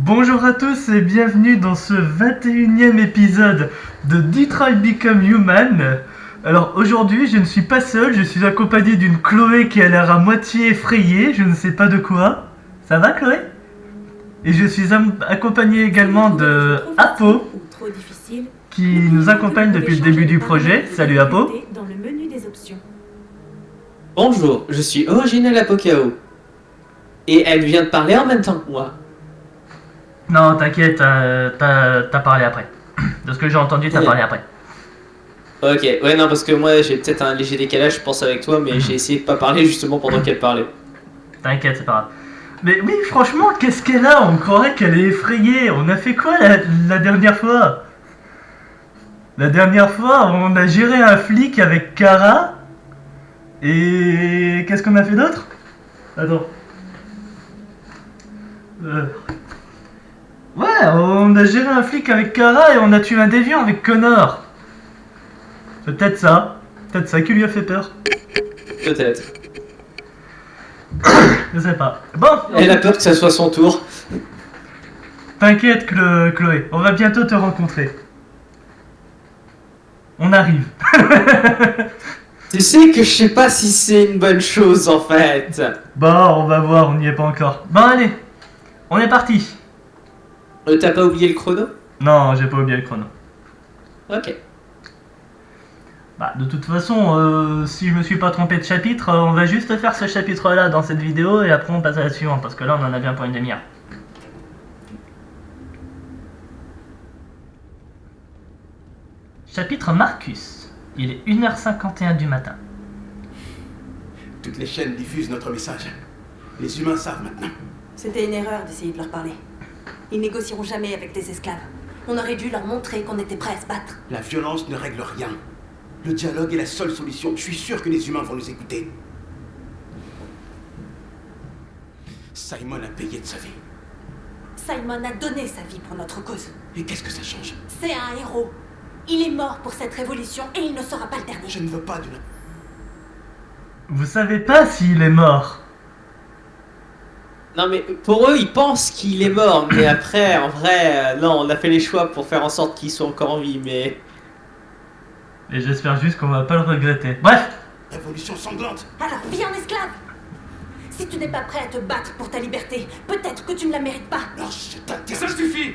Bonjour à tous et bienvenue dans ce 21e épisode de Detroit Become Human. Alors aujourd'hui je ne suis pas seul, je suis accompagné d'une Chloé qui a l'air à moitié effrayée, je ne sais pas de quoi. Ça va Chloé? Et je suis accompagné également de Apo qui nous accompagne depuis le début du projet. Salut Apo. Dans le menu des options. Bonjour, je suis Original Apocao. Et elle vient de parler en même temps que moi. Non t'inquiète, t'as parlé après. De ce que j'ai entendu t'as parlé après. Ok, ouais non parce que moi j'ai peut-être un léger décalage je pense avec toi mais j'ai essayé de pas parler justement pendant qu'elle parlait. T'inquiète c'est pas grave. Mais oui franchement qu'est-ce qu'elle a? On croirait qu'elle est effrayée. On a fait quoi la dernière fois? La dernière fois on a géré un flic avec Kara. Et qu'est-ce qu'on a fait d'autre? Attends. Ouais, on a géré un flic avec Kara et on a tué un déviant avec Connor. C'est peut-être ça qui lui a fait peur. Peut-être. Je sais pas. Bon. Elle a peur que ça soit son tour. T'inquiète Chloé, on va bientôt te rencontrer. On arrive. Tu sais que je sais pas si c'est une bonne chose en fait. Bon, on va voir, on n'y est pas encore. Bon allez, on est parti. T'as pas oublié le chrono? Non, j'ai pas oublié le chrono. Ok. Bah, de toute façon, si je me suis pas trompé de chapitre, on va juste faire ce chapitre-là dans cette vidéo et après on passe à la suivante parce que là on en a bien pour une demi-heure. Chapitre Marcus. Il est 1h51 du matin. Toutes les chaînes diffusent notre message. Les humains savent maintenant. C'était une erreur d'essayer de leur parler. Ils négocieront jamais avec des esclaves. On aurait dû leur montrer qu'on était prêts à se battre. La violence ne règle rien. Le dialogue est la seule solution. Je suis sûr que les humains vont nous écouter. Simon a payé de sa vie. Simon a donné sa vie pour notre cause. Et qu'est-ce que ça change? C'est un héros. Il est mort pour cette révolution et il ne sera pas le dernier. Je ne veux pas d'une... Vous savez pas s'il est mort. Non mais pour eux ils pensent qu'il est mort mais après en vrai non on a fait les choix pour faire en sorte qu'il soit encore en vie mais... Et j'espère juste qu'on va pas le regretter. Bref. Révolution sanglante. Alors, vis en esclave. Si tu n'es pas prêt à te battre pour ta liberté, peut-être que tu ne la mérites pas. Alors je t'interdis. Ça suffit.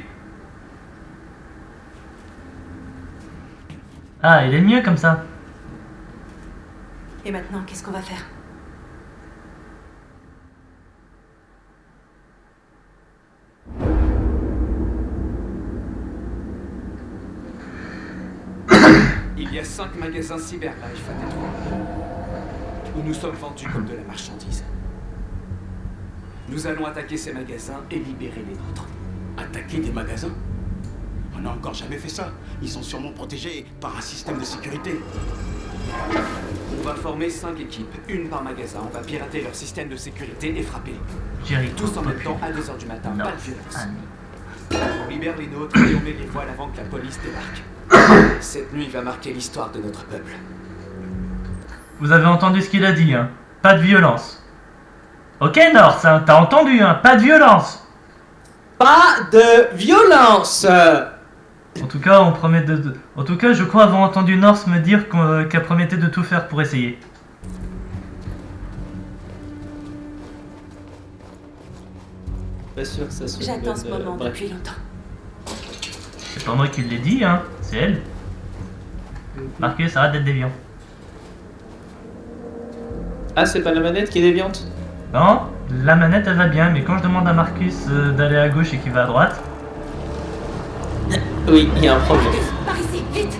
Ah, il est mieux comme ça. Et maintenant, qu'est-ce qu'on va faire? Il y a 5 magasins Cyberlife à Détroit, où nous sommes vendus comme de la marchandise. Nous allons attaquer ces magasins et libérer les nôtres. Attaquer des magasins? On n'a encore jamais fait ça. Ils sont sûrement protégés par un système de sécurité. On va former 5 équipes, une par magasin. On va pirater leur système de sécurité et frapper. Jerry, Tous en même temps à 2h du matin, non. pas de violence. Annie. On libère les nôtres et on met les voiles avant que la police débarque. Cette nuit va marquer l'histoire de notre peuple. Vous avez entendu ce qu'il a dit, hein. Pas de violence. Ok North, hein, t'as entendu, hein. Pas de violence. Pas de violence. En tout cas, on promet En tout cas, je crois avoir entendu North me dire qu'elle promettait de tout faire pour essayer. Pas sûr que ça soit... J'attends ce moment bref. depuis longtemps. C'est pas moi qui l'ai dit, hein. C'est elle. Marcus, arrête d'être déviant. Ah c'est pas la manette qui est déviante? Non, la manette elle va bien, mais quand je demande à Marcus d'aller à gauche et qu'il va à droite... Oui, il y a un problème. Marcus, par ici, vite.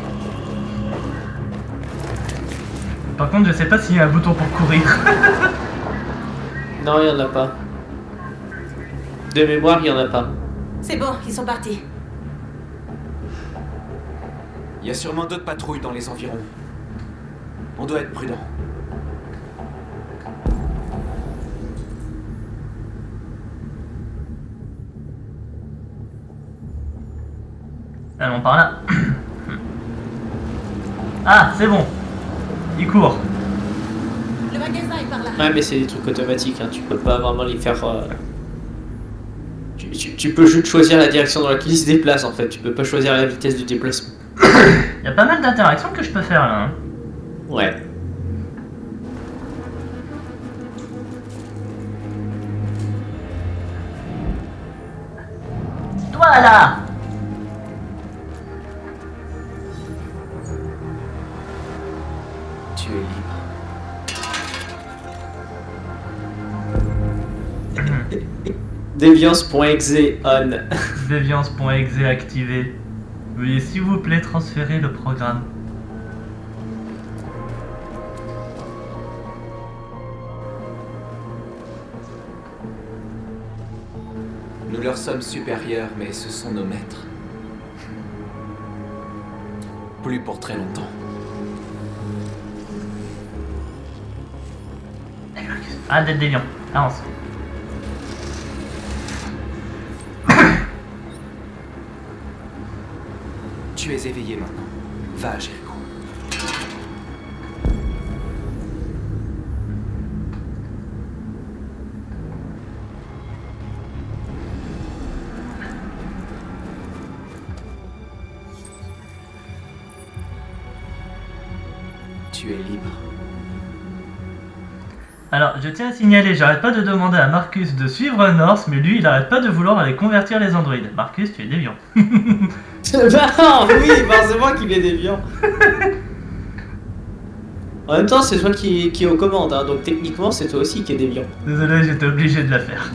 Par contre, je sais pas s'il y a un bouton pour courir. Non, il y en a pas. De mémoire, il y en a pas. C'est bon, ils sont partis. Il y a sûrement d'autres patrouilles dans les environs. On doit être prudent. Allons par là. Ah, c'est bon. Il court. Le magasin est par là. Ouais, mais c'est des trucs automatiques, hein. Tu peux pas vraiment les faire. Tu peux juste choisir la direction dans laquelle il se déplace en fait, tu peux pas choisir la vitesse du déplacement. Il y a pas mal d'interactions que je peux faire là. Hein. Ouais. Toi là! Tu es libre. Déviance.exe on. Déviance.exe activé. Veuillez s'il vous plaît transférer le programme. Nous leur sommes supérieurs, mais ce sont nos maîtres. Plus pour très longtemps. Ah, d'être déviant. Avance. Tu es éveillé maintenant. Va, Jericho. Tu es libre. Alors, je tiens à signaler, j'arrête pas de demander à Marcus de suivre North, mais lui, il arrête pas de vouloir aller convertir les androïdes. Marcus, tu es déviant. Bah oui, bah c'est moi qui l'ai déviant. En même temps, c'est toi qui est aux commandes, hein, donc techniquement, c'est toi aussi qui est déviant. Désolé, j'étais obligé de la faire.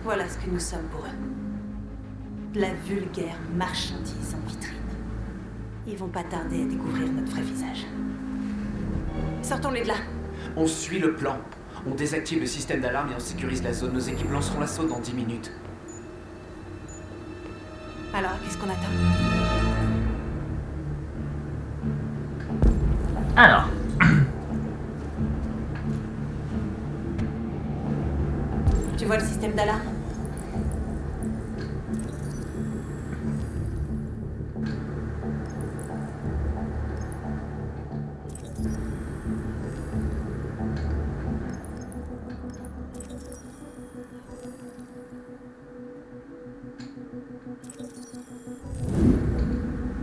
Voilà ce que nous sommes pour eux. De la vulgaire marchandise en vitrine. Ils vont pas tarder à découvrir notre vrai visage. Sortons-les de là. On suit le plan. On désactive le système d'alarme et on sécurise la zone. Nos équipes lanceront l'assaut dans 10 minutes. Alors, qu'est-ce qu'on attend? Alors, Tu vois le système d'alarme?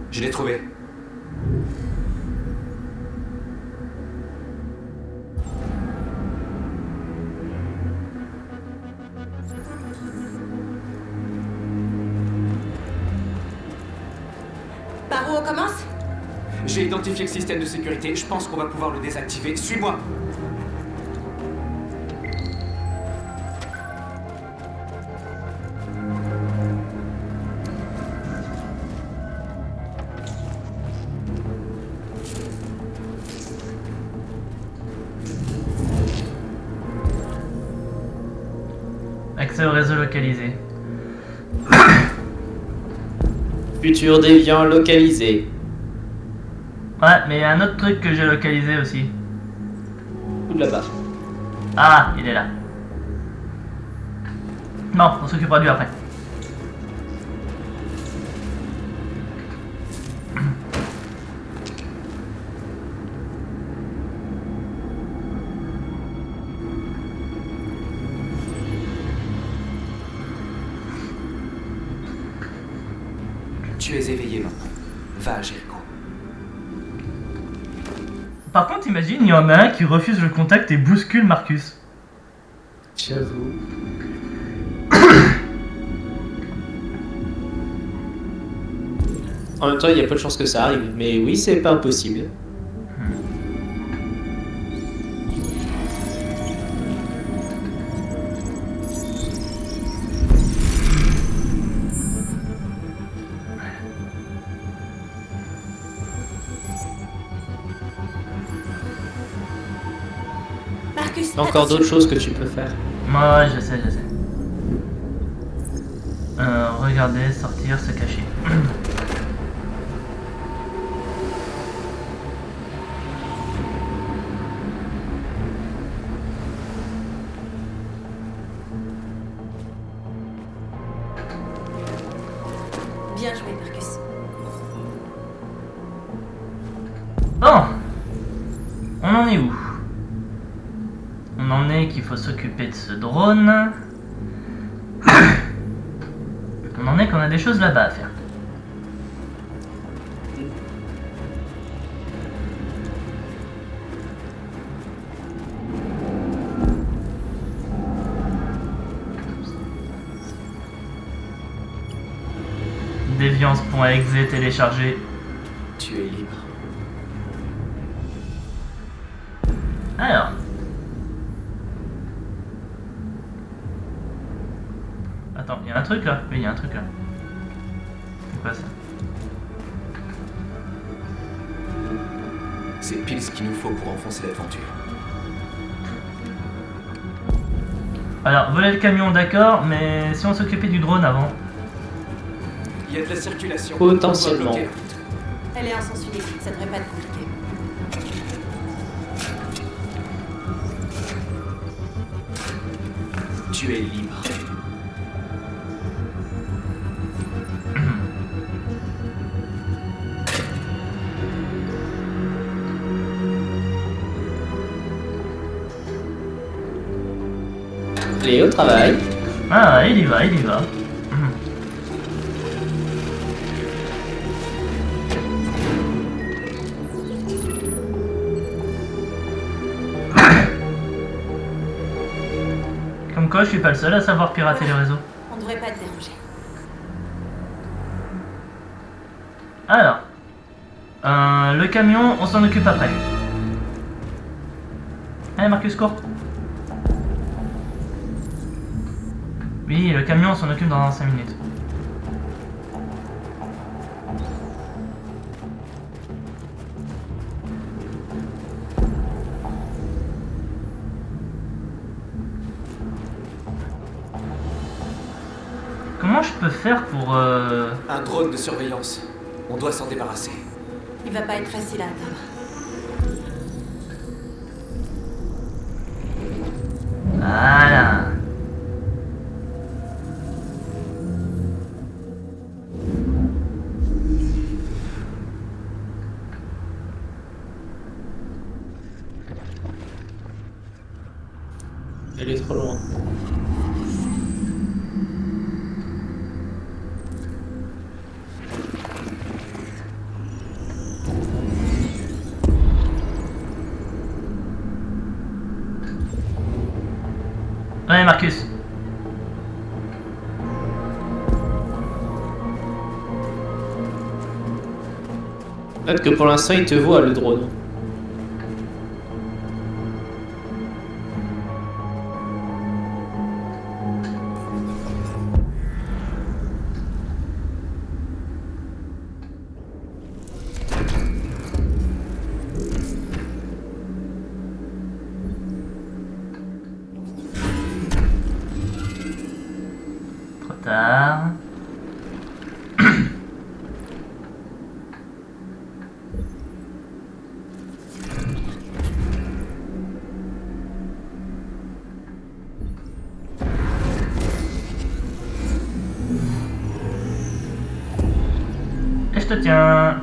Je l'ai trouvé. Par où on commence? J'ai identifié le système de sécurité. Je pense qu'on va pouvoir le désactiver. Suis-moi. accès au réseau localisé. Futur déviant localisé. Ouais, mais il y a un autre truc que j'ai localisé aussi. Tout de là-bas. Ah, il est là. Non, on s'occupera de lui après. Tu es éveillé maintenant. Va, Jericho. Par contre, imagine, il y en a un qui refuse le contact et bouscule Marcus. J'avoue. En même temps, il y a peu de chances que ça arrive, mais oui, c'est pas impossible. Marcus, Il y a encore d'autres choses que tu peux faire. Ouais, je sais. Regarder, sortir, se cacher. Bien joué, Marcus. Bon, on en est où? On en est qu'il faut s'occuper de ce drone. On en est qu'on a des choses là-bas à faire. Déviance.exe téléchargé. Tu es libre. Alors. Attends, il y a un truc là? Oui, il y a un truc là. C'est quoi ça? C'est pile ce qu'il nous faut pour enfoncer l'aventure. Alors, voler le camion, d'accord, mais si on s'occupait du drone avant. Il y a de la circulation. Potentiellement. On doit bloquer. Elle est en sens unique, ça devrait pas être compliqué. Tu es libre. Et au travail. Ah, il y va, il y va. Comme quoi, je suis pas le seul à savoir pirater les réseaux. On devrait pas te déranger. Alors, le camion, on s'en occupe après. Allez, Marcus, cours. Oui, le camion, on s'en occupe dans 5 minutes. Comment je peux faire pour... Un drone de surveillance. On doit s'en débarrasser. Il va pas être facile à atteindre. Voilà. Elle est trop loin. Ouais, Marcus. Note que pour l'instant il te voit le drone. Trop tard. Et je te tiens.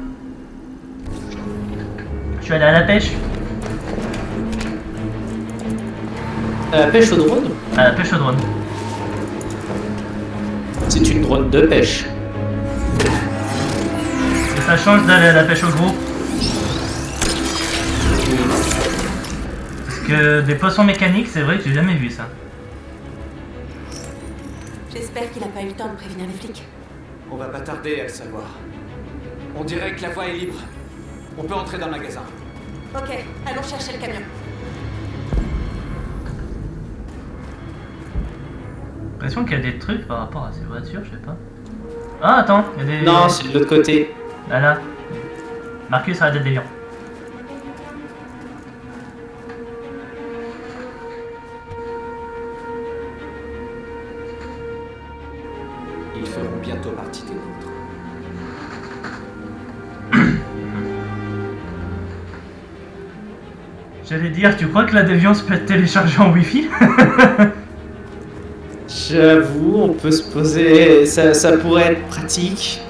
Je suis allé à la pêche. À la pêche au drone? À la pêche au drone. C'est une drone de pêche. Et ça change d'aller à la pêche au gros. Parce que des poissons mécaniques, c'est vrai que j'ai jamais vu ça. J'espère qu'il a pas eu le temps de prévenir les flics. On va pas tarder à le savoir. On dirait que la voie est libre. On peut entrer dans le magasin. Ok, allons chercher le camion. J'ai l'impression qu'il y a des trucs par rapport à ces voitures, je sais pas. Ah, attends, il y a des... Non, c'est de l'autre côté. Ah là. Marcus arrête d'être déviant. Ils feront bientôt partie des nôtres. J'allais dire, tu crois que la déviance peut être téléchargée en Wi-Fi? J'avoue, on peut se poser... Ça pourrait être pratique.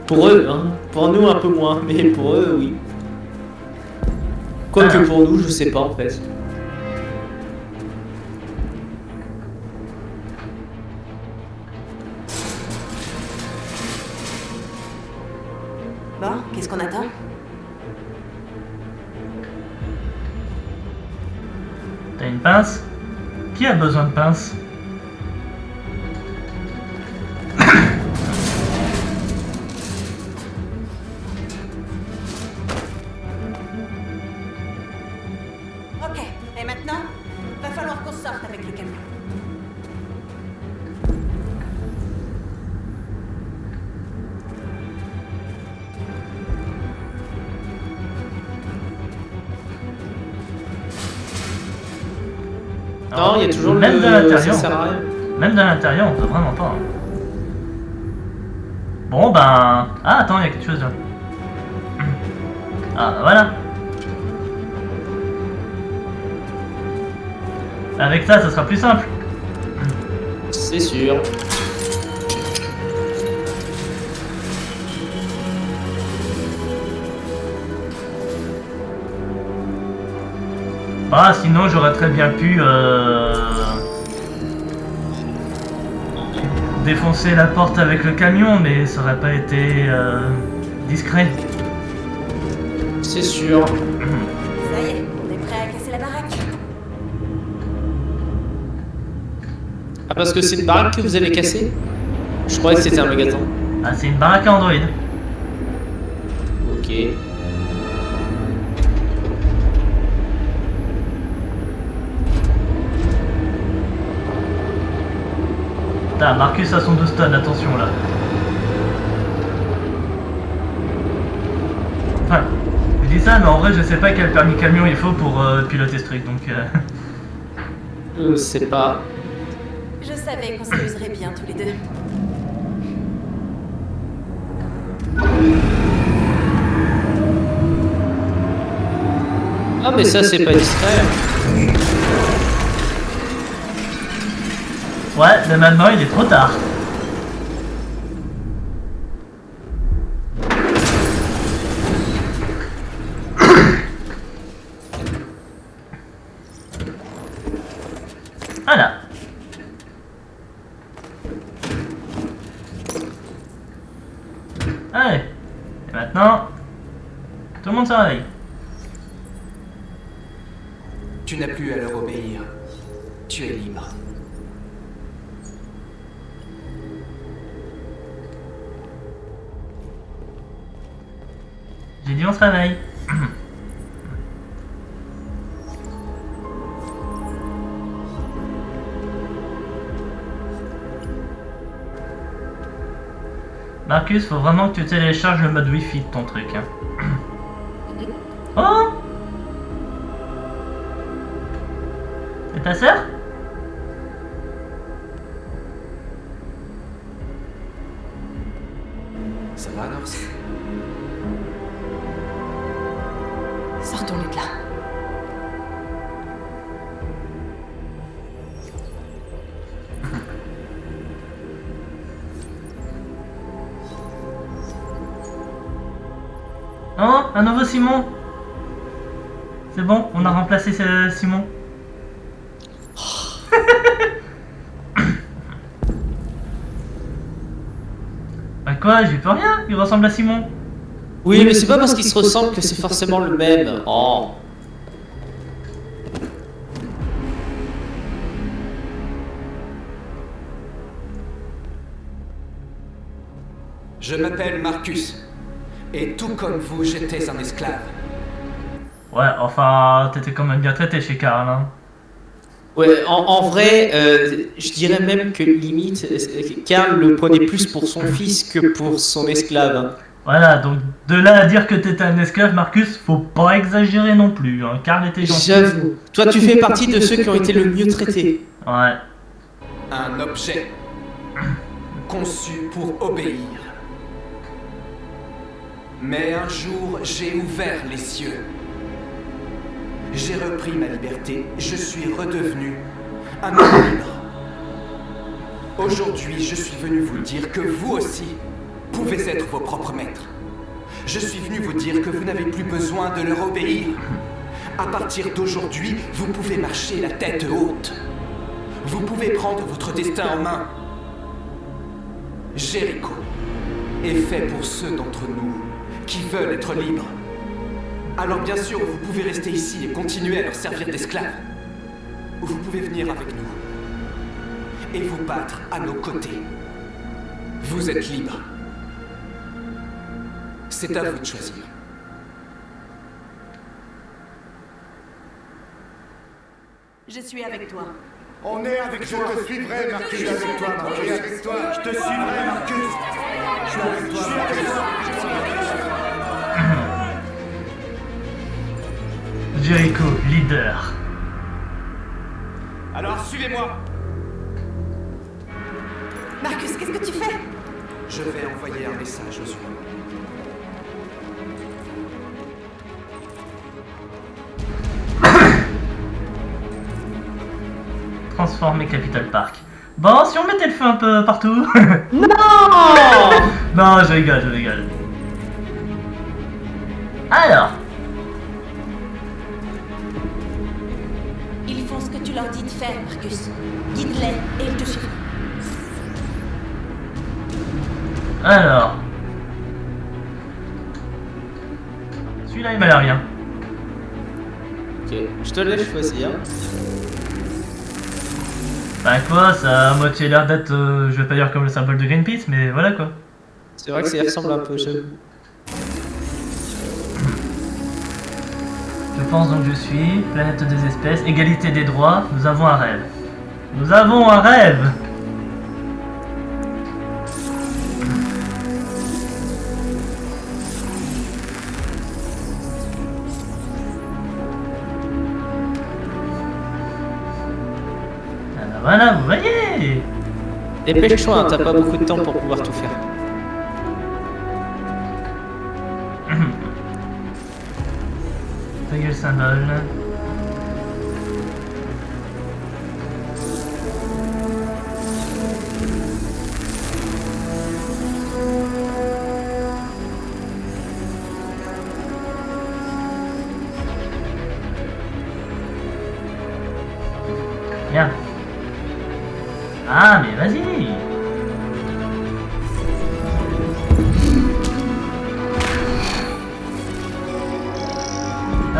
Pour eux, hein. Pour nous, un peu moins. Mais pour eux, oui. Quoique pour nous, je sais pas en fait. Bon, qu'est-ce qu'on attend? T'as une pince? Qui a besoin de pince? Ok, et maintenant, va falloir qu'on sorte avec le camion. Non, il y a toujours Même le... de l'intérieur. Ça sert à rien. Même de l'intérieur, on peut vraiment pas. Hein. Bon ben... Ah attends, il y a quelque chose là. Ah voilà. Avec ça, ça sera plus simple. C'est sûr. Bah sinon j'aurais très bien pu défoncer la porte avec le camion, mais ça aurait pas été discret. C'est sûr. Ça y est, on est prêt à casser la baraque. Ah, parce que c'est une baraque que vous avez cassée? Je croyais que c'était un magasin. Ah c'est une baraque à Android. Ok. Putain, Marcus a son 12 tonnes, attention là. Enfin, je dis ça, mais en vrai je sais pas quel permis camion il faut pour piloter ce truc, donc... Je sais pas. Je savais qu'on s'amuserait bien tous les deux. Ah, mais ça, c'est pas discret. Ouais, mais maintenant il est trop tard. Voilà. Allez. Et maintenant, tout le monde se réveille. Tu n'as plus à leur obéir. Tu es libre. J'ai dit on se réveille. Marcus, faut vraiment que tu télécharges le mode Wi-Fi de ton truc. Hein. Oh! C'est ta sœur? Ça va, Norse? Sortons-les de là. Oh, un nouveau Simon. C'est bon, on a remplacé Simon. Bah quoi, j'y peux rien, il ressemble à Simon. Oui, mais c'est pas parce qu'ils se ressemblent que c'est forcément le même. Oh. Je m'appelle Marcus. Et tout comme vous, j'étais un esclave. Ouais, enfin, t'étais quand même bien traité chez Karl, hein. Ouais, en vrai, je dirais même que limite, Karl le prenait plus pour son fils que pour son esclave. Voilà, donc de là à dire que t'étais un esclave, Marcus, faut pas exagérer non plus, hein. Karl était gentil. J'avoue. Toi, tu fais partie de ceux qui ont été le mieux traités. Ouais. Un objet conçu pour obéir. Mais un jour, j'ai ouvert les cieux. J'ai repris ma liberté, je suis redevenu un homme libre. Aujourd'hui, je suis venu vous dire que vous aussi pouvez être vos propres maîtres. Je suis venu vous dire que vous n'avez plus besoin de leur obéir. À partir d'aujourd'hui, vous pouvez marcher la tête haute. Vous pouvez prendre votre destin en main. Jéricho est fait pour ceux d'entre nous qui veulent être libres. Alors bien sûr, vous pouvez rester ici et continuer à leur servir d'esclaves. Ou vous pouvez venir avec nous et vous battre à nos côtés. Vous êtes libres. C'est à vous de choisir. Je suis avec toi. On est avec toi. Je te suivrai, Marcus. Je suis avec toi, Marcus. Je suis avec toi. Je te suivrai, Marcus. Je suis avec toi. Jericho, leader. Alors suivez-moi. Marcus, qu'est-ce que tu fais? Je vais envoyer un message aux humains. Transformer Capital Park. Bon, si on mettait le feu un peu partout. Non. Non, je rigole, je rigole. Alors, Ils font ce que tu leur dis de faire, Marcus. Guide-les et ils te suivront. alors. Celui-là, il m'a l'air bien. Ok, je te laisse choisir. Bah quoi, ça a à moitié l'air d'être, je vais pas dire comme le symbole de Greenpeace, mais voilà quoi. C'est vrai que ça y ressemble un peu, j'avoue. Je pense donc que je suis, planète des espèces, égalité des droits, nous avons un rêve. Nous avons un rêve! Ah bah voilà, vous voyez! Dépêche-toi, hein, t'as pas beaucoup de temps pour pouvoir tout faire. Voyez le symbole. Bien. Ah, mais vas-y!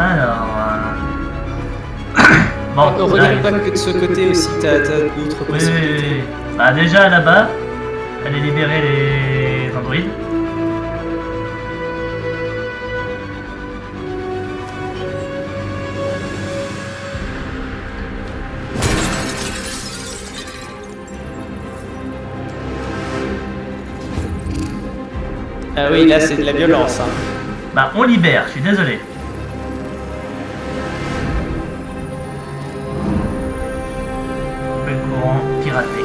Alors. Bon, Ne regarde pas que de ce côté aussi, t'as d'autres Oui, oui, possibilités. oui. Bah, déjà là-bas, allez libérer les androïdes. Ah oui, là c'est de la violence. Hein. Bah, on libère, je suis désolé. Le courant piraté.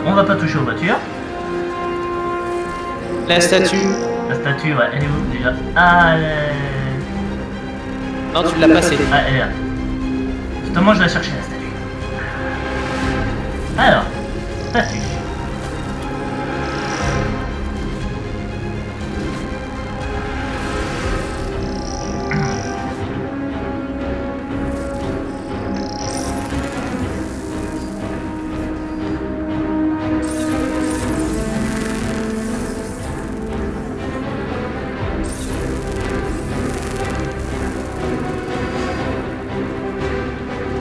On va pas toucher aux voitures. La statue. La statue, ouais, elle est où déjà? Ah, elle est... Non, tu l'as passée. Ah, elle est là. Justement, je la cherchais, la statue. Alors, statue.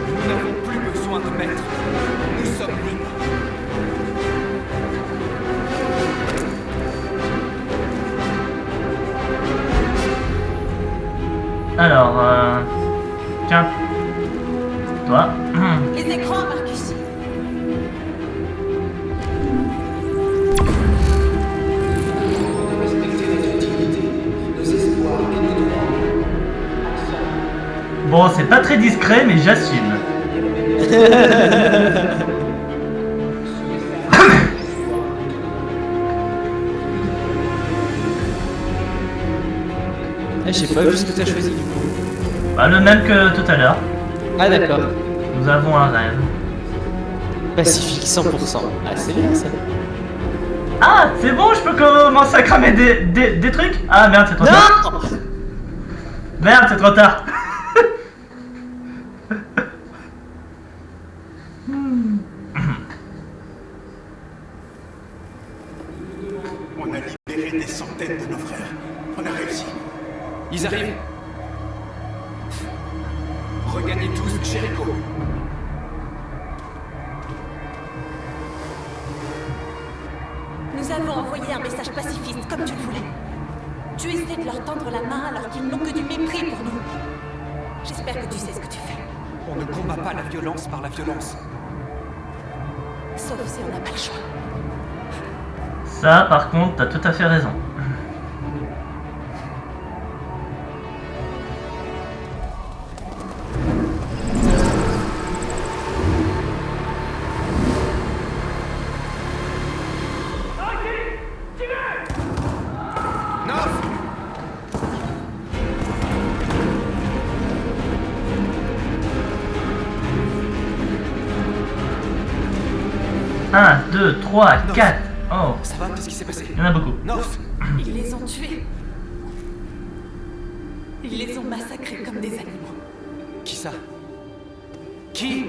Nous n'avons plus besoin de maître. Nous sommes libres. Alors, tiens. Toi. Les écrans, Marcus. Bon, c'est pas très discret, mais j'assume. Ah, j'ai pas vu ce que t'as choisi du coup. Bah, le même que tout à l'heure. Ah d'accord. Nous avons un rêve. Pacifique 100%. Ah c'est bien ça. Ah, c'est bon, je peux commencer à cramer des trucs? Ah merde, c'est trop tard. Non. Merde, c'est trop tard. Ils arrivent. Regagnez tous Jericho. Nous avons envoyé un message pacifiste comme tu le voulais. Tu essaies de leur tendre la main alors qu'ils n'ont que du mépris pour nous. J'espère que tu sais ce que tu fais. On ne combat pas la violence par la violence. Sauf si on n'a pas le choix. Ça, par contre, t'as tout à fait raison. Un, 2, 3, 4. Oh, Ça va? Qu'est-ce qui s'est passé? il y en a beaucoup. North! Ils les ont tués. Ils les ont massacrés comme des animaux. Qui ça? Qui?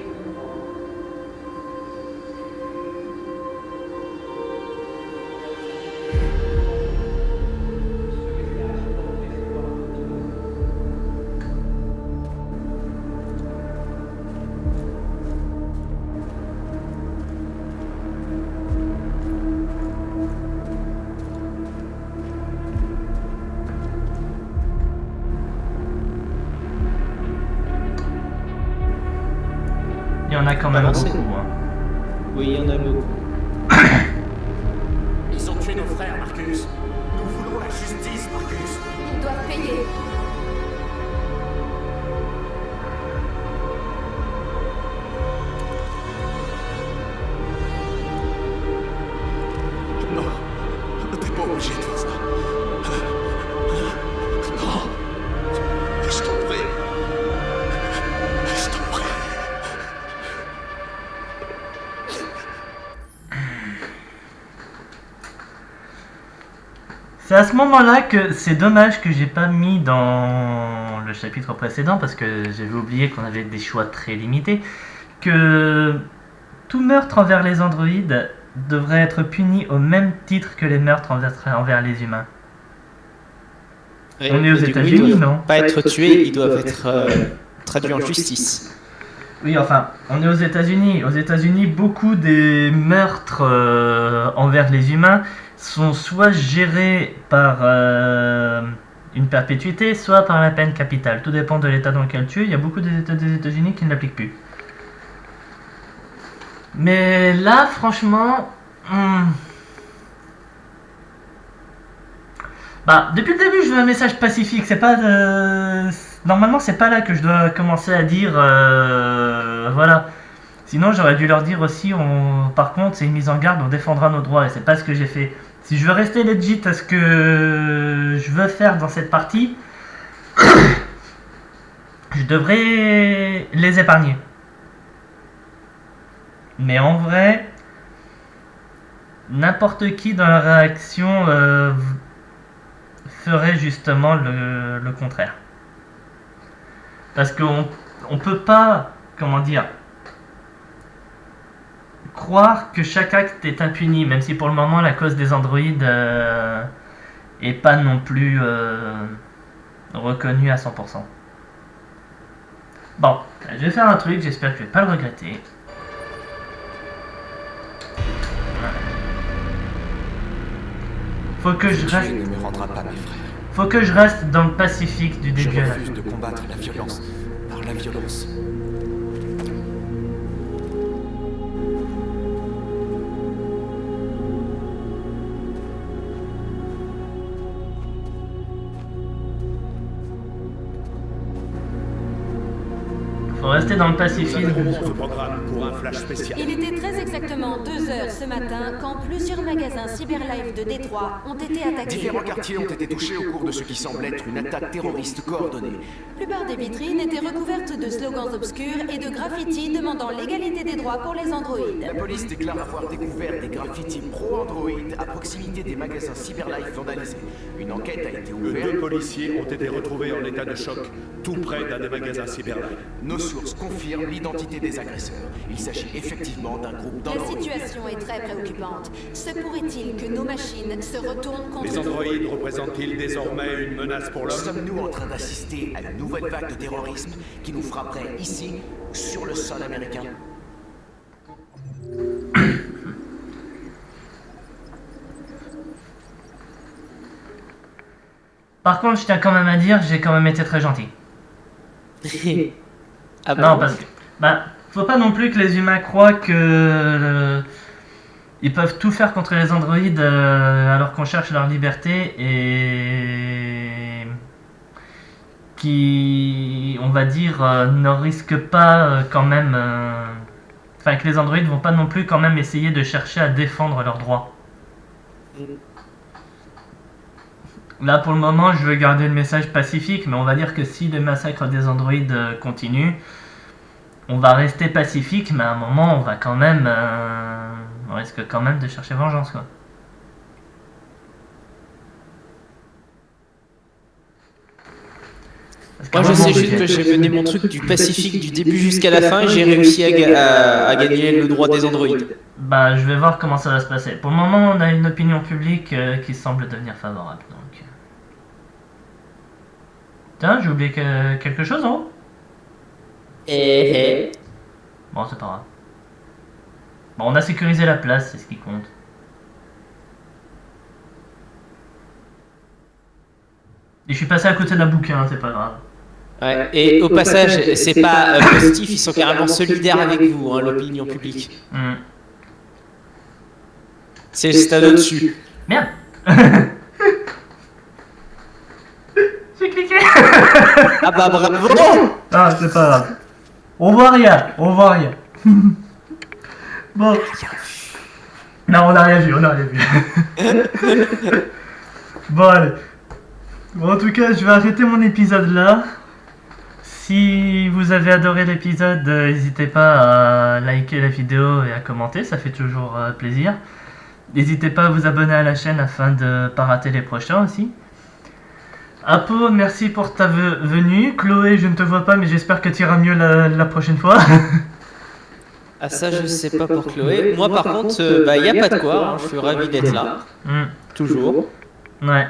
Il y en a quand même Avancez. beaucoup. Hein. Oui, il y en a beaucoup. Ils ont tué nos frères, Marcus. Nous voulons la justice, Marcus. Ils doivent payer. Non, t'es pas obligé de faire ça. Non, je t'en prie. Je t'en prie. C'est à ce moment-là que c'est dommage que j'ai pas mis dans le chapitre précédent parce que j'avais oublié qu'on avait des choix très limités, que tout meurtre envers les androïdes devrait être puni au même titre que les meurtres envers les humains. On est aux Du coup, États-Unis, ils doivent non? pas être tués, ils doivent être traduits en justice. Oui, enfin, on est aux États-Unis. Aux États-Unis, beaucoup des meurtres envers les humains sont soit gérés par une perpétuité, soit par la peine capitale. Tout dépend de l'état dans lequel tu es. Il y a beaucoup des États des États-Unis qui ne l'appliquent plus. Mais là, franchement, bah, depuis le début, je veux un message pacifique. C'est pas normalement, c'est pas là que je dois commencer à dire voilà. Sinon, j'aurais dû leur dire aussi par contre, c'est une mise en garde, on défendra nos droits, et c'est pas ce que j'ai fait. Si je veux rester legit à ce que je veux faire dans cette partie, je devrais les épargner. Mais en vrai, n'importe qui dans la réaction ferait justement le contraire. Parce qu'on peut pas, comment dire, croire que chaque acte est impuni, même si pour le moment la cause des androïdes est pas non plus reconnue à 100%. Bon, je vais faire un truc, j'espère que je vais pas le regretter. Faut que je reste. Dieu ne me rendra pas mes frères. Faut que je reste dans le pacifique du Je début à la refuse de combattre la violence par la violence. Faut rester dans le Nous pacifique. interrompons ce programme pour un flash spécial. Il était très exactement 2 heures ce matin quand plusieurs magasins Cyberlife de Détroit ont été attaqués. Différents quartiers ont été touchés au cours de ce qui semble être une attaque terroriste coordonnée. La plupart des vitrines étaient recouvertes de slogans obscurs et de graffitis demandant l'égalité des droits pour les androïdes. La police déclare avoir découvert des graffitis pro-Android à proximité des magasins Cyberlife vandalisés. Une enquête a été Deux ouverte. policiers ont été retrouvés en état de choc, tout près d'un des magasins Cyberlife. Nos sources confirment l'identité des agresseurs. Il s'agit effectivement d'un groupe La d'androïdes. situation est très préoccupante. Se pourrait-il que nos machines se retournent contre Les nous? androïdes représentent-ils désormais une menace pour l'homme? Sommes-nous en train d'assister à une nouvelle vague de terrorisme qui nous frapperait ici, sur le sol américain? Par contre, je tiens quand même à dire, j'ai quand même été très gentil. Ah bon? Non, parce que, faut pas non plus que les humains croient que ils peuvent tout faire contre les androïdes alors qu'on cherche leur liberté et qui, on va dire, ne risquent pas quand même. Enfin, que les androïdes vont pas non plus quand même essayer de chercher à défendre leurs droits. Là, pour le moment, je veux garder le message pacifique, mais on va dire que si les massacres des androïdes continuent, on va rester pacifique, mais à un moment, on va quand même... on risque quand même de chercher vengeance, quoi. Parce qu'à Moi, un je moment, sais juste que j'ai mené mon truc du Pacifique du début jusqu'à la fin et j'ai réussi à gagner le droit des androïdes. je vais voir comment ça va se passer. Pour le moment, on a une opinion publique qui semble devenir favorable, donc... Tiens, j'ai oublié quelque chose en haut. Bon, c'est pas grave. Bon, on a sécurisé la place, c'est ce qui compte. Et je suis passé à côté d'un bouquin, c'est pas grave. Ouais. Et au passage, c'est pas positif, ils sont carrément solidaires avec vous, hein, l'opinion publique. C'est le stade au-dessus. Merde. J'ai cliqué. Ah bah bravo. Ah, c'est pas grave. On voit rien. Bon. Non, on a rien vu. Bon, allez. Bon, en tout cas, je vais arrêter mon épisode là. Si vous avez adoré l'épisode, n'hésitez pas à liker la vidéo et à commenter, ça fait toujours plaisir. N'hésitez pas à vous abonner à la chaîne afin de ne pas rater les prochains aussi. Apo, merci pour ta venue. Chloé, je ne te vois pas, mais j'espère que tu iras mieux la prochaine fois. Ah ça, je sais pas pour Chloé. Moi par contre, y a pas de quoi, hein, je suis ravi d'être là. Toujours. Ouais.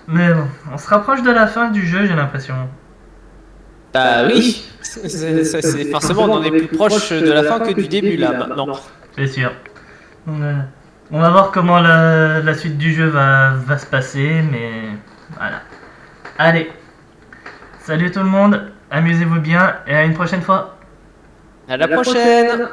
Mais bon, on se rapproche de la fin du jeu, j'ai l'impression. Bah oui, c'est forcément on en est plus proche de la fin que du début là maintenant. C'est sûr. On va voir comment la suite du jeu va se passer, mais voilà. Allez, salut tout le monde, amusez-vous bien et à une prochaine fois. À la prochaine.